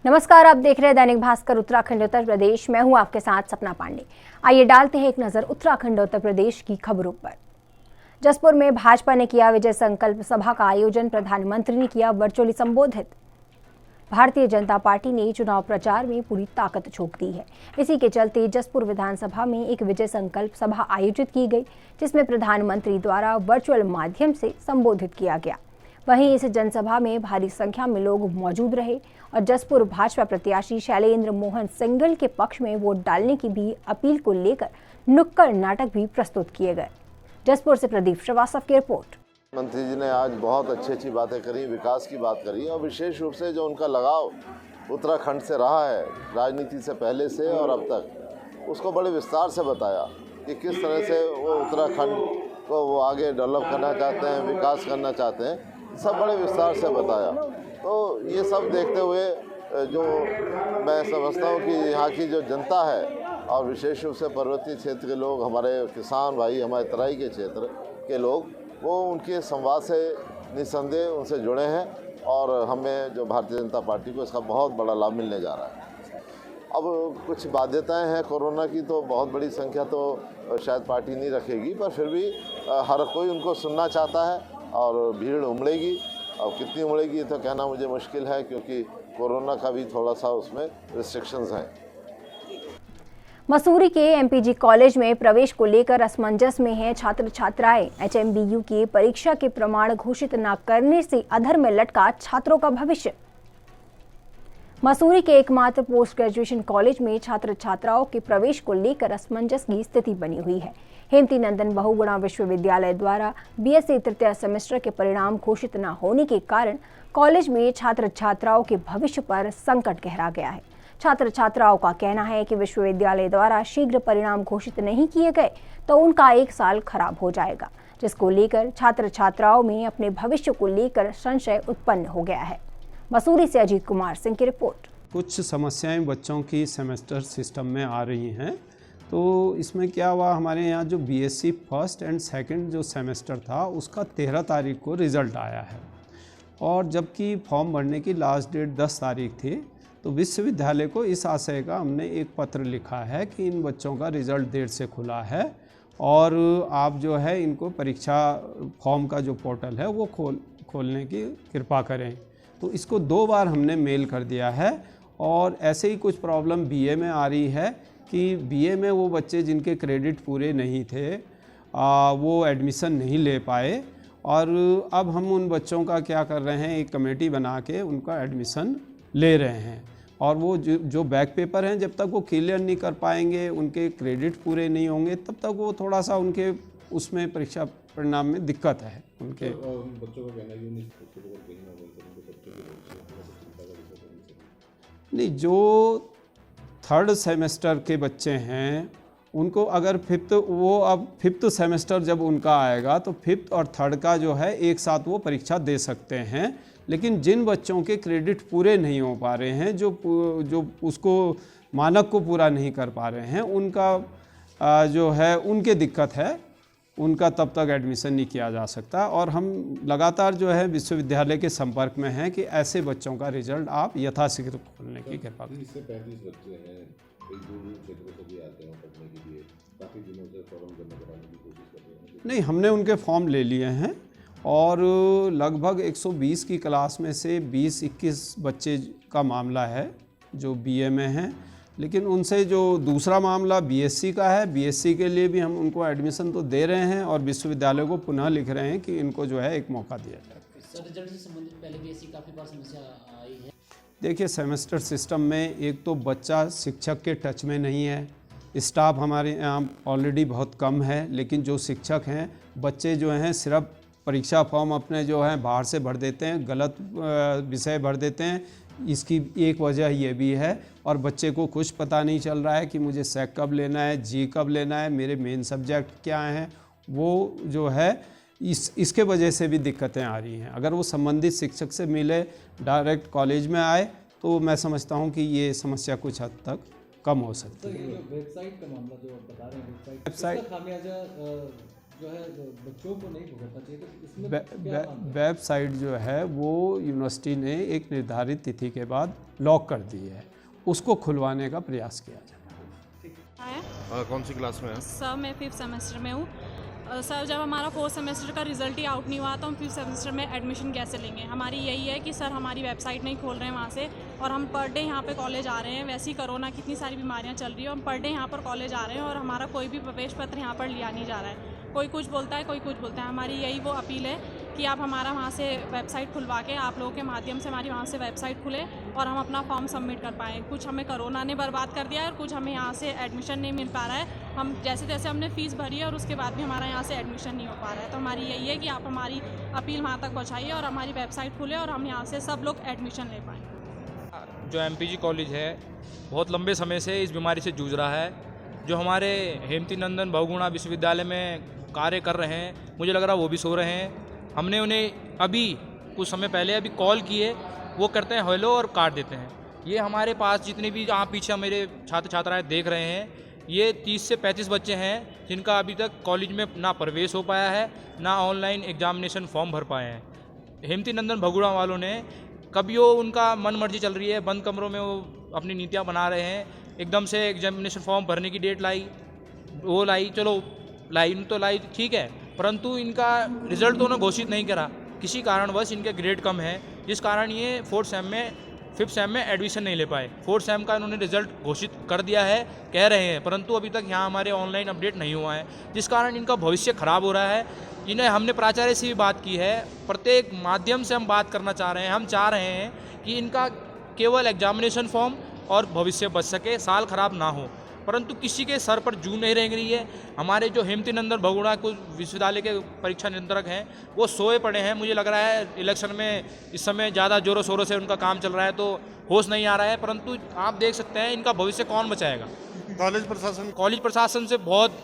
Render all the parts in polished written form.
नमस्कार, आप देख रहे हैं दैनिक भास्कर उत्तराखंड उत्तर प्रदेश। मैं हूं आपके साथ सपना पांडे। आइए डालते हैं एक नजर उत्तराखंड उत्तर प्रदेश की खबरों पर। जसपुर में भाजपा ने किया विजय संकल्प सभा का आयोजन, प्रधानमंत्री ने किया वर्चुअली संबोधित। भारतीय जनता पार्टी ने चुनाव प्रचार में पूरी ताकत झोंक दी है। इसी के चलते जसपुर विधानसभा में एक विजय संकल्प सभा आयोजित की गई, जिसमें प्रधानमंत्री द्वारा वर्चुअल माध्यम से संबोधित किया गया। वहीं इस जनसभा में भारी संख्या में लोग मौजूद रहे और जसपुर भाजपा प्रत्याशी शैलेंद्र मोहन सिंगल के पक्ष में वोट डालने की भी अपील को लेकर नुक्कड़ नाटक भी प्रस्तुत किए गए। जसपुर से प्रदीप श्रीवास्तव की रिपोर्ट। मंत्री जी ने आज बहुत अच्छी बातें करी, विकास की बात करी और विशेष रूप से जो उनका लगाव उत्तराखंड से रहा है राजनीति से पहले से और अब तक, उसको बड़े विस्तार से बताया कि किस तरह से वो उत्तराखंड को वो आगे डेवलप करना चाहते हैं, विकास करना चाहते हैं, सब बड़े विस्तार से बताया। तो ये सब देखते हुए जो मैं समझता हूँ कि यहाँ की जो जनता है और विशेष रूप से पर्वतीय क्षेत्र के लोग, हमारे किसान भाई, हमारे तराई के क्षेत्र के लोग, वो उनके संवाद से निस्संदेह उनसे जुड़े हैं और हमें जो भारतीय जनता पार्टी को इसका बहुत बड़ा लाभ मिलने जा रहा है। अब कुछ बाध्यताएं हैं कोरोना की, तो बहुत बड़ी संख्या तो शायद पार्टी नहीं रखेगी, पर फिर भी हर कोई उनको सुनना चाहता है और भीड़ उमड़ेगी। और कितनी उमड़ेगी तो कहना मुझे मुश्किल है, क्योंकि कोरोना का भी थोड़ा सा उसमें रिस्ट्रिक्शंस हैं। मसूरी के एमपीजी कॉलेज में प्रवेश को लेकर असमंजस में हैं छात्र छात्राएं। एचएमबीयू की परीक्षा के प्रमाण घोषित न करने से अधर में लटका छात्रों का भविष्य। मसूरी के एकमात्र पोस्ट ग्रेजुएशन कॉलेज में छात्र छात्राओं के प्रवेश को लेकर असमंजस की स्थिति बनी हुई है। हेमती नंदन बहुगुणा विश्वविद्यालय द्वारा बीएससी तृतीय सेमेस्टर के परिणाम घोषित न होने के कारण कॉलेज में छात्र छात्राओं के भविष्य पर संकट गहरा गया है। छात्र छात्राओं का कहना है कि विश्वविद्यालय द्वारा शीघ्र परिणाम घोषित नहीं किए गए तो उनका एक साल खराब हो जाएगा, जिसको लेकर छात्र छात्राओं में अपने भविष्य को लेकर संशय उत्पन्न हो गया है। मसूरी से अजीत कुमार सिंह की रिपोर्ट। कुछ समस्याएं बच्चों की सेमेस्टर सिस्टम में आ रही हैं। तो इसमें क्या हुआ, हमारे यहाँ जो बीएससी फर्स्ट एंड सेकंड जो सेमेस्टर था उसका 13 तारीख को रिज़ल्ट आया है, और जबकि फॉर्म भरने की लास्ट डेट 10 तारीख थी। तो विश्वविद्यालय को इस आशय का हमने एक पत्र लिखा है कि इन बच्चों का रिज़ल्ट देर से खुला है और आप जो है इनको परीक्षा फॉर्म का जो पोर्टल है वो खोलने की कृपा करें। तो इसको 2 बार हमने मेल कर दिया है। और ऐसे ही कुछ प्रॉब्लम बीए में आ रही है कि बीए में वो बच्चे जिनके क्रेडिट पूरे नहीं थे वो एडमिशन नहीं ले पाए, और अब हम उन बच्चों का क्या कर रहे हैं, एक कमेटी बना के उनका एडमिशन ले रहे हैं। और वो जो बैक पेपर हैं जब तक वो क्लियर नहीं कर पाएंगे, उनके क्रेडिट पूरे नहीं होंगे, तब तक वो थोड़ा सा उनके उसमें परीक्षा परिणाम में दिक्कत है उनके। बच्चों का कहना है नहीं, जो 3rd सेमेस्टर के बच्चे हैं उनको अगर फिफ्थ सेमेस्टर जब उनका आएगा तो 5th और 3rd का जो है एक साथ वो परीक्षा दे सकते हैं। लेकिन जिन बच्चों के क्रेडिट पूरे नहीं हो पा रहे हैं, जो उसको मानक को पूरा नहीं कर पा रहे हैं, उनका जो है उनके दिक्कत है, उनका तब तक एडमिशन नहीं किया जा सकता। और हम लगातार जो है विश्वविद्यालय के संपर्क में हैं कि ऐसे बच्चों का रिजल्ट आप यथाशीघ्र खोलने की कृपा करें। इससे 35 बच्चे हैं, कई दूर क्षेत्रों से भी आते हैं पढ़ने के लिए, काफ़ी दिनों से फॉर्म जमा कराने की कोशिश कर रहे हैं। नहीं, हमने उनके फॉर्म ले लिए हैं और लगभग 120 की क्लास में से 20-21 बच्चे का मामला है जो बीए में हैं। लेकिन उनसे जो दूसरा मामला बीएससी का है, बीएससी के लिए भी हम उनको एडमिशन तो दे रहे हैं और विश्वविद्यालय को पुनः लिख रहे हैं कि इनको जो है एक मौका दिया जाए। सर, रिजल्ट से संबंधित पहले भी ऐसी काफ़ी बार समस्या आई है। देखिए, सेमेस्टर सिस्टम में एक तो बच्चा शिक्षक के टच में नहीं है, स्टाफ हमारे यहाँ ऑलरेडी बहुत कम है, लेकिन जो शिक्षक हैं, बच्चे जो हैं सिर्फ परीक्षा फॉर्म अपने जो हैं बाहर से भर देते हैं, गलत विषय भर देते हैं। इसकी एक वजह ये भी है, और बच्चे को कुछ पता नहीं चल रहा है कि मुझे सेक कब लेना है, जी कब लेना है, मेरे मेन सब्जेक्ट क्या हैं, वो जो है इसके वजह से भी दिक्कतें आ रही हैं। अगर वो संबंधित शिक्षक से मिले, डायरेक्ट कॉलेज में आए, तो मैं समझता हूँ कि ये समस्या कुछ हद तक कम हो सकती है। वेबसाइट का मामला जो आप बता रहे हैं, वेबसाइट जो है बच्चों को नहीं भुगतना चाहिए, तो इसमें क्या मानते हैं? वेबसाइट जो है वो यूनिवर्सिटी ने एक निर्धारित तिथि के बाद लॉक कर दी है, उसको खुलवाने का प्रयास किया जाए। कौन सी क्लास में है? सर मैं 5th सेमेस्टर में हूँ। सर जब हमारा 4th सेमेस्टर का रिज़ल्ट ही आउट नहीं हुआ तो हम 5th सेमेस्टर में एडमिशन कैसे लेंगे? हमारी यही है कि सर हमारी वेबसाइट नहीं खोल रहे हैं वहाँ से, और हम पर डे यहाँ पे कॉलेज आ रहे हैं। वैसे ही कोरोना कितनी सारी बीमारियाँ चल रही है, हम पर डे यहाँ पर कॉलेज आ रहे हैं और हमारा कोई भी प्रवेश पत्र यहाँ पर लिया नहीं जा रहा है। कोई कुछ बोलता है, कोई कुछ बोलता है। हमारी यही वो अपील है कि आप हमारा वहाँ से वेबसाइट खुलवा के, आप लोगों के माध्यम से हमारी वहाँ से वेबसाइट खुले और हम अपना फॉर्म सबमिट कर पाएँ। कुछ हमें कोरोना ने बर्बाद कर दिया है और कुछ हमें यहाँ से एडमिशन नहीं मिल पा रहा है। हम जैसे तैसे हमने फ़ीस भरी है और उसके बाद भी हमारा यहाँ से एडमिशन नहीं हो पा रहा है। तो हमारी यही है कि आप हमारी अपील वहाँ तक पहुँचाइए और हमारी वेबसाइट खुले और हम यहाँ से सब लोग एडमिशन ले पाएँ। जो एमपीजी कॉलेज है बहुत लंबे समय से इस बीमारी से जूझ रहा है। जो हमारे हेमती नंदन बहुगुणा विश्वविद्यालय में कार्य कर रहे हैं, मुझे लग रहा है वो भी सो रहे हैं। हमने उन्हें अभी कुछ समय पहले अभी कॉल किए, वो करते हैं हेलो और काट देते हैं। ये हमारे पास जितने भी आप पीछे मेरे छात्र छात्राएँ देख रहे हैं, ये 30 से 35 बच्चे हैं जिनका अभी तक कॉलेज में ना प्रवेश हो पाया है, ना ऑनलाइन एग्जामिनेशन फॉर्म भर पाए हैं। हेमती नंदन बहुगुणा वालों ने कभी वो उनका मन मर्जी चल रही है, बंद कमरों में वो अपनी नीतियाँ बना रहे हैं। एकदम से एग्जामिनेशन फॉर्म भरने की डेट लाई, वो लाई, चलो लाई तो लाई ठीक है, परंतु इनका रिज़ल्ट तो उन्होंने घोषित नहीं करा। किसी कारणवश इनके ग्रेड कम है, जिस कारण ये 4th सेम में 5th सेम में एडमिशन नहीं ले पाए। 4th सेम का इन्होंने रिज़ल्ट घोषित कर दिया है, कह रहे हैं, परंतु अभी तक यहाँ हमारे ऑनलाइन अपडेट नहीं हुआ है, जिस कारण इनका भविष्य खराब हो रहा है। इन्हें हमने प्राचार्य से भी बात की है, प्रत्येक माध्यम से हम बात करना चाह रहे हैं। हम चाह रहे हैं कि इनका केवल एग्जामिनेशन फॉर्म और भविष्य बच सके, साल खराब ना हो, परंतु किसी के सर पर जूं नहीं रह रही है। हमारे जो हेमती नंदन बहुगुणा कुछ विश्वविद्यालय के परीक्षा नियंत्रक हैं, वो सोए पड़े हैं। मुझे लग रहा है इलेक्शन में इस समय ज़्यादा जोरों शोरों से उनका काम चल रहा है, तो होश नहीं आ रहा है। परंतु आप देख सकते हैं इनका भविष्य कौन बचाएगा। कॉलेज प्रशासन से बहुत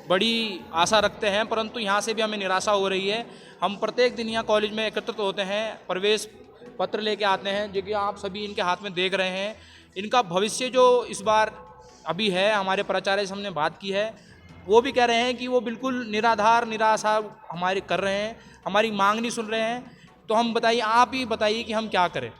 बड़ी आशा रखते हैं, परंतु यहाँ से भी हमें निराशा हो रही है। हम प्रत्येक दिन यहाँ कॉलेज में एकत्रित होते हैं, प्रवेश पत्र लेके आते हैं, जो कि आप सभी इनके हाथ में देख रहे हैं। इनका भविष्य जो इस बार अभी है, हमारे प्राचार्य से हमने बात की है, वो भी कह रहे हैं कि वो बिल्कुल निराधार निराशा हमारी कर रहे हैं, हमारी मांग नहीं सुन रहे हैं। तो हम बताइए, आप ही बताइए कि हम क्या करें।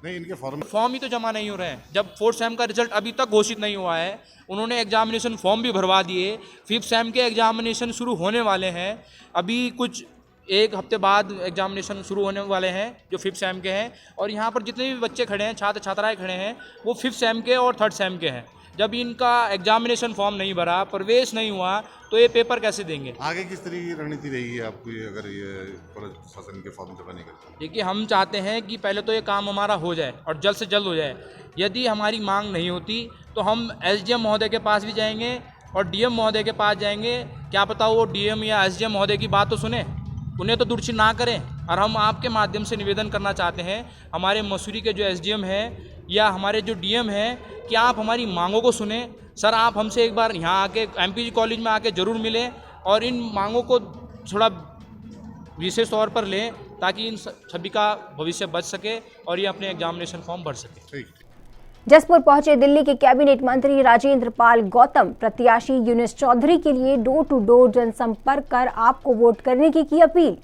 नहीं, इनके फॉर्म ही तो जमा नहीं हो रहे हैं। जब 4th सेम का रिजल्ट अभी तक घोषित नहीं हुआ है, उन्होंने एग्जामिनेशन फॉर्म भी भरवा दिए। 5th सेम के एग्जामिनेशन शुरू होने वाले हैं, अभी कुछ 1 हफ्ते बाद एग्जामिनेशन शुरू होने वाले हैं जो 5th सेम के हैं। और यहाँ पर जितने भी बच्चे खड़े हैं, छात्र छात्राएँ खड़े हैं, वो 5th सेम के और 3rd सेम के हैं। जब इनका एग्जामिनेशन फॉर्म नहीं भरा, प्रवेश नहीं हुआ, तो ये पेपर कैसे देंगे। आगे किस तरह की रणनीति रहेगी आपकी अगर ये प्रशासन के फॉर्म जमा नहीं करते? देखिए, हम चाहते हैं कि पहले तो ये काम हमारा हो जाए और जल्द से जल्द हो जाए। यदि हमारी मांग नहीं होती तो हम एसडीएम महोदय के पास भी जाएंगे और डीएम महोदय के पास जाएंगे। क्या पता वो डीएम या एसडीएम महोदय की बात तो सुने, उन्हें तो दूरदर्शी ना करें। और हम आपके माध्यम से निवेदन करना चाहते हैं, हमारे मसूरी के जो एसडीएम हैं या हमारे जो डीएम हैं, कि आप हमारी मांगों को सुने। सर, आप हमसे एक बार यहाँ आके एमपीजी कॉलेज में आके ज़रूर मिलें और इन मांगों को थोड़ा विशेष तौर पर लें, ताकि इन सभी का भविष्य बच सके और ये अपने एग्जामिनेशन फॉर्म भर सके। जसपुर पहुंचे दिल्ली के कैबिनेट मंत्री राजेंद्र पाल गौतम। प्रत्याशी यूनुस चौधरी के लिए डोर टू डोर जनसंपर्क कर आपको वोट करने की अपील।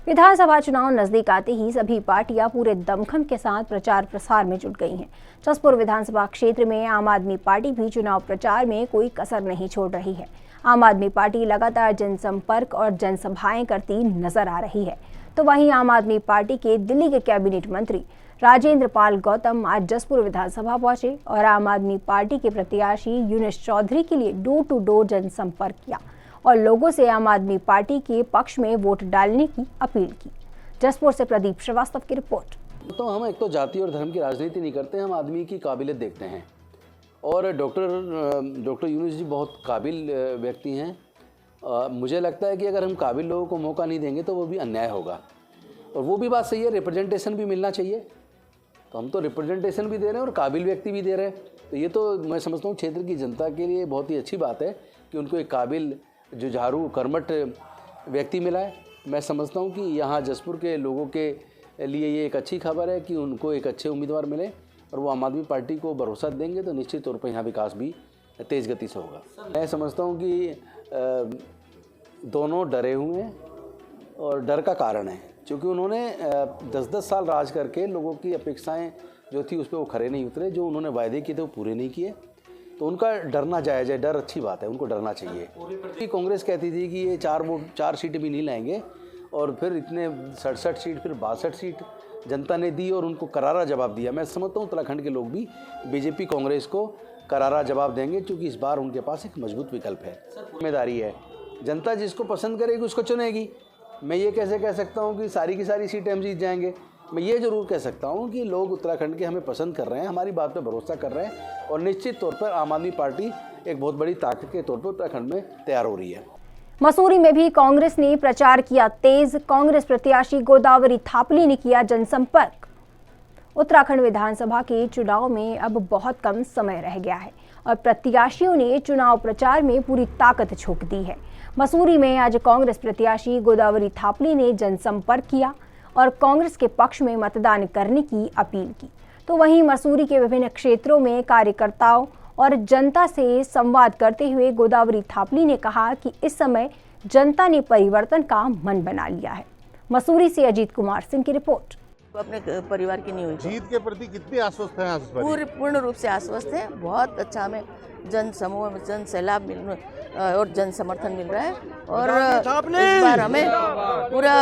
विधानसभा चुनाव नजदीक आते ही सभी पार्टियां पूरे दमखम के साथ प्रचार प्रसार में जुट गई हैं। जसपुर विधानसभा क्षेत्र में आम आदमी पार्टी भी चुनाव प्रचार में कोई कसर नहीं छोड़ रही है। आम आदमी पार्टी लगातार जनसंपर्क और जनसभाएं करती नजर आ रही है। तो वहीं आम आदमी पार्टी के दिल्ली के कैबिनेट मंत्री राजेंद्र पाल गौतम आज जसपुर विधानसभा पहुंचे और आम आदमी पार्टी के प्रत्याशी यूनुस चौधरी के लिए डोर टू डोर जनसंपर्क किया और लोगों से आम आदमी पार्टी के पक्ष में वोट डालने की अपील की। जसपुर से प्रदीप श्रीवास्तव की रिपोर्ट। तो हम एक तो जाति और धर्म की राजनीति नहीं करते, हम आदमी की काबिलियत देखते हैं। और डॉक्टर यूनुस जी बहुत काबिल व्यक्ति हैं। मुझे लगता है कि अगर हम काबिल लोगों को मौका नहीं देंगे तो वो भी अन्याय होगा। और वो भी बात सही है, रिप्रेजेंटेशन भी मिलना चाहिए। तो हम तो रिप्रेजेंटेशन भी दे रहे हैं और काबिल व्यक्ति भी दे रहे हैं। तो ये तो मैं समझता हूँ क्षेत्र की जनता के लिए बहुत ही अच्छी बात है कि उनको एक काबिल जुझारू कर्मठ व्यक्ति मिला है। मैं समझता हूँ कि यहाँ जसपुर के लोगों के लिए ये एक अच्छी खबर है कि उनको एक अच्छे उम्मीदवार मिले और वो आम आदमी पार्टी को भरोसा देंगे तो निश्चित तौर पर यहाँ विकास भी तेज़ गति से होगा। मैं समझता हूँ कि दोनों डरे हुए हैं और डर का कारण है क्योंकि उन्होंने 10-10 साल राज करके लोगों की अपेक्षाएं जो थी उस पर वो खरे नहीं उतरे, जो उन्होंने वायदे किए थे वो पूरे नहीं किए, तो उनका डरना जायज़ है, डर अच्छी बात है, उनको डरना चाहिए। कांग्रेस कहती थी कि ये 4 सीटें भी नहीं लाएंगे और फिर इतने 67 सीट फिर 62 सीट जनता ने दी और उनको करारा जवाब दिया। मैं समझता हूँ उत्तराखंड के लोग भी बीजेपी कांग्रेस को करारा जवाब देंगे क्योंकि इस बार उनके पास एक मजबूत विकल्प है। जिम्मेदारी है, जनता जिसको पसंद करेगी उसको चुनेगी। मैं ये कैसे कह सकता हूँ कि सारी की सारी सीटें हम जीत जाएंगे। मैं ये ज़रूर कह सकता हूँ कि लोग उत्तराखंड के हमें पसंद कर रहे हैं, हमारी बात पर भरोसा कर रहे हैं और निश्चित तौर पर आम आदमी पार्टी एक बहुत बड़ी ताकत के तौर पर उत्तराखंड में तैयार हो रही है। मसूरी में भी कांग्रेस ने प्रचार किया तेज। कांग्रेस प्रत्याशी गोदावरी थापली ने किया जनसंपर्क। उत्तराखंड विधानसभा के चुनाव में अब बहुत कम समय रह गया है और प्रत्याशियों ने चुनाव प्रचार में पूरी ताकत झोंक दी है। मसूरी में आज कांग्रेस प्रत्याशी गोदावरी थापली ने जनसंपर्क किया और कांग्रेस के पक्ष में मतदान करने की अपील की। तो वहीं मसूरी के विभिन्न क्षेत्रों में कार्यकर्ताओं और जनता से संवाद करते हुए गोदावरी थापली ने कहा कि इस समय जनता ने परिवर्तन का मन बना लिया है। मसूरी से अजीत कुमार सिंह की रिपोर्ट। अपने परिवार की नहीं हुई जीत के प्रति कितने आश्वस्त हैं? पूर्ण रूप से आश्वस्त है। बहुत अच्छा हमें जन समूह, जन सैलाब और जन समर्थन मिल रहा है और इस बार हमें पूरा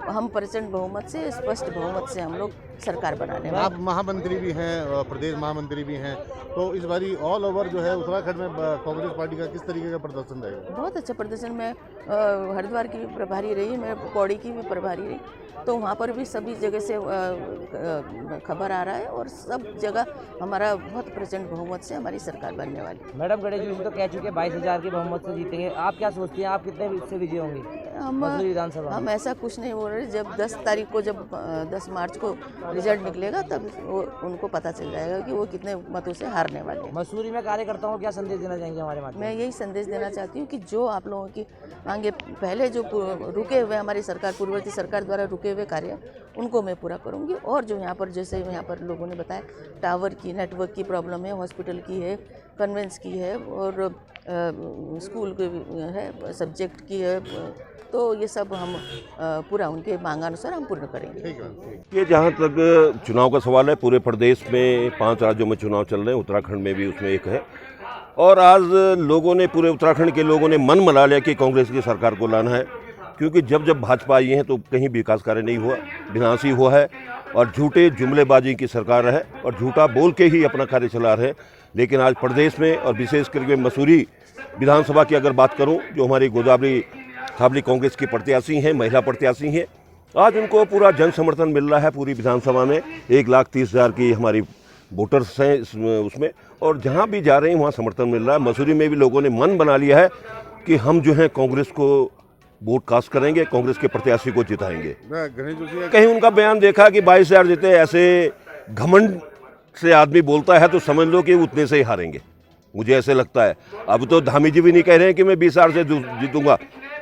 हम प्रचंड बहुमत से, स्पष्ट बहुमत से हम लोग सरकार बनाने वाले। आप महामंत्री भी हैं, प्रदेश महामंत्री भी हैं, तो इस बारी ऑल ओवर जो है उत्तराखंड में कांग्रेस पार्टी का किस तरीके का प्रदर्शन रहेगा? बहुत अच्छा प्रदर्शन। मैं हरिद्वार की भी प्रभारी रही, मैं पौड़ी की भी प्रभारी रही, तो वहाँ पर भी सभी जगह से खबर आ रहा है और सब जगह हमारा बहुत प्रचंड बहुमत से हमारी सरकार बनने वाली। मैडम गणेश जोशी तो कह चुके 22,000 की बहुमत से जीतेंगे, आप क्या सोचती हैं, आप कितने से विजय होंगे? हम ऐसा कुछ नहीं बोल रहे। जब 10 तारीख को, जब 10 मार्च को रिजल्ट निकलेगा तब वो उनको पता चल जाएगा कि वो कितने मतों से हारने वाले हैं। मसूरी में कार्यकर्ताओं को क्या संदेश देना चाहेंगे हमारे माध्यम? मैं यही संदेश देना चाहती हूँ कि जो आप लोगों की आगे पहले जो रुके हुए हमारी सरकार, पूर्ववर्ती सरकार द्वारा रुके हुए कार्य, उनको मैं पूरा करूँगी। और जो यहाँ पर, जैसे यहाँ पर लोगों ने बताया, टावर की, नेटवर्क की प्रॉब्लम है, हॉस्पिटल की है, कन्वेंस की है और स्कूल की है, सब्जेक्ट की है, तो ये सब हम पूरा उनके मांगानुसार हम पूर्ण करेंगे। ये जहाँ तक चुनाव का सवाल है, पूरे प्रदेश में 5 राज्यों में चुनाव चल रहे हैं, उत्तराखंड में भी उसमें एक है। और आज लोगों ने, पूरे उत्तराखंड के लोगों ने मन बना लिया कि कांग्रेस की सरकार को लाना है, क्योंकि जब भाजपा आई है तो कहीं विकास कार्य नहीं हुआ, विनाश ही हुआ है और झूठे जुमलेबाजी की सरकार है और झूठा बोल के ही अपना कार्य चला रहे हैं। लेकिन आज प्रदेश में और विशेष करके मसूरी विधानसभा की अगर बात करूं, जो हमारी गोदावरी थापली कांग्रेस की प्रत्याशी हैं, महिला प्रत्याशी हैं, आज उनको पूरा जन समर्थन मिल रहा है। पूरी विधानसभा में 1,30,000 की हमारी वोटर्स हैं उसमें, और जहां भी जा रहे हैं वहां समर्थन मिल रहा है। मसूरी में भी लोगों ने मन बना लिया है कि हम जो है कांग्रेस को वोट कास्ट करेंगे, कांग्रेस के प्रत्याशी को जिताएंगे। कहीं उनका बयान देखा कि 22,000 जीते, ऐसे घमंड से आदमी बोलता है तो समझ लो कि उतने से ही हारेंगे, मुझे ऐसे लगता है। अब तो धामी जी भी नहीं कह रहे हैं कि मैं 20,000 से जीतूंगा,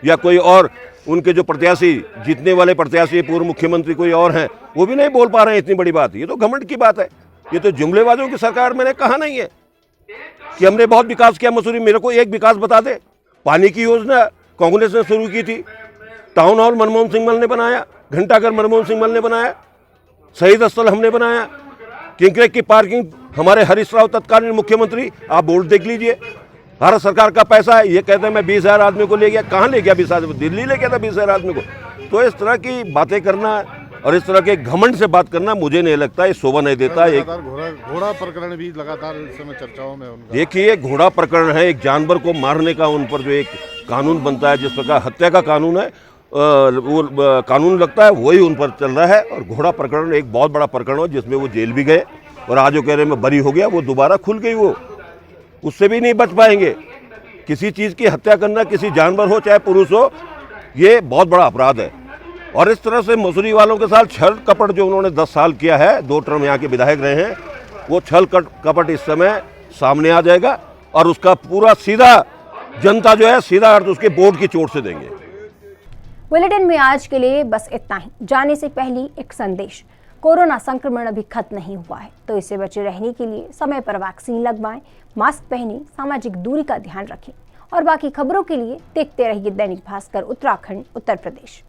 या कोई और उनके जो प्रत्याशी, जीतने वाले प्रत्याशी पूर्व मुख्यमंत्री कोई और हैं, वो भी नहीं बोल पा रहे हैं इतनी बड़ी बात। ये तो घमंड की बात है, ये तो जुमलेबाजों की सरकार। मैंने कहा नहीं है कि हमने बहुत विकास किया मसूरी। मेरे को एक विकास बता दे। पानी की योजना कांग्रेस ने शुरू की थी, टाउन हॉल मनमोहन सिंह मल ने बनाया, घंटाघर मनमोहन सिंह मल ने बनाया, शहीद स्थल हमने बनाया, किंगक्रेक की पार्किंग हमारे हरीश राव तत्कालीन मुख्यमंत्री, आप बोर्ड देख लीजिए, भारत सरकार का पैसा है। ये कहते हैं मैं 20,000 आदमी को ले गया, कहाँ ले गया 20,000? दिल्ली ले गया था 20,000 आदमी को। तो इस तरह की बातें करना और इस तरह के घमंड से बात करना मुझे नहीं लगता है, शोभा नहीं देता। एक घोड़ा प्रकरण भी लगातार इस समय चर्चाओं में उनका। देखिए, घोड़ा प्रकरण है, एक जानवर को मारने का उन पर जो एक कानून बनता है, जिस प्रकार हत्या का कानून है, वो कानून लगता है, वही उन पर चल रहा है। और घोड़ा प्रकरण एक बहुत बड़ा प्रकरण हो, जिसमें वो जेल भी गए और आज वो कह रहे मैं बरी हो गया, वो दोबारा खुल गई, वो उससे भी नहीं बच पाएंगे। किसी चीज़ की हत्या करना, किसी जानवर हो चाहे पुरुष हो, ये बहुत बड़ा अपराध है। और इस तरह से मसूरी वालों के साथ छल कपट जो उन्होंने 10 साल किया है, 2 टर्म यहाँ के विधायक रहे हैं, वो छल कपट इस समय सामने आ जाएगा और उसका पूरा सीधा जनता जो है सीधा अर्थ उसके बोर्ड की चोट से देंगे। बुलेटिन में आज के लिए बस इतना ही। जाने से पहले एक संदेश, कोरोना संक्रमण अभी खत्म नहीं हुआ है, तो इससे बचे रहने के लिए समय पर वैक्सीन लगवाएं, मास्क पहनें, सामाजिक दूरी का ध्यान रखें और बाकी खबरों के लिए देखते रहिए दैनिक भास्कर उत्तराखंड उत्तर प्रदेश।